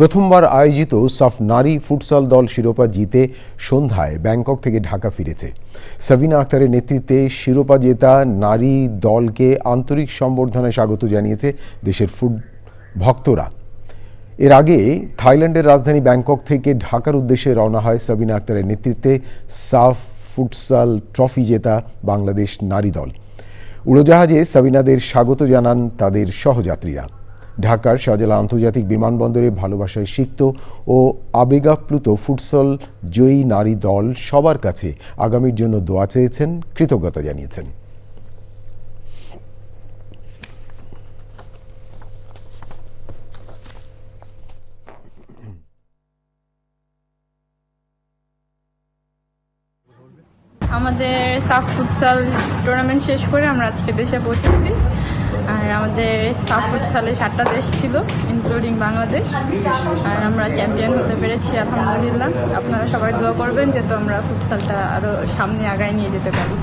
প্রথমবার আয়োজিত সাফ নারী ফুটসাল দল শিরোপা জিতে সন্ধ্যায় ব্যাংকক থেকে ঢাকা ফিরেছে। সাবিনা আক্তারের নেতৃত্বে শিরোপা জেতা নারী দলকে আন্তরিক সম্বর্ধনায় স্বাগত জানিয়েছে দেশের ফুট ভক্তরা। এর আগে থাইল্যান্ডের রাজধানী ব্যাংকক থেকে ঢাকার উদ্দেশ্যে রওনা হয় সাবিনা আক্তারের নেতৃত্বে সাফ ফুটসাল ট্রফি জেতা বাংলাদেশ নারী দল। উড়োজাহাজে সাবিনাদের স্বাগত জানান তাদের সহযাত্রীরা। ঢাকার শাহজালাল আন্তর্জাতিক বিমানবন্দরে ভালোবাসায় সিক্ত ও আবেগাপ্লুত ফুটসল জয়ী নারী দল সবার কাছে আগামীর জন্য দোয়া চেয়েছেন, কৃতজ্ঞতা জানিয়েছেন। আমাদের সাফ ফুটসাল টুর্নামেন্ট শেষ করে আমরা আজকে দেশে পৌঁছেছি। আর আমাদের সাফ ফুটসালে 7টা দেশ ছিল, ইনক্লুডিং বাংলাদেশ। আর আমরা চ্যাম্পিয়ন হতে পেরেছি, আলহামদুলিল্লাহ। আপনারা সবাই দোয়া করবেন যাতে আমরা ফুটসালটা আরও সামনে আগায় নিয়ে যেতে পারি।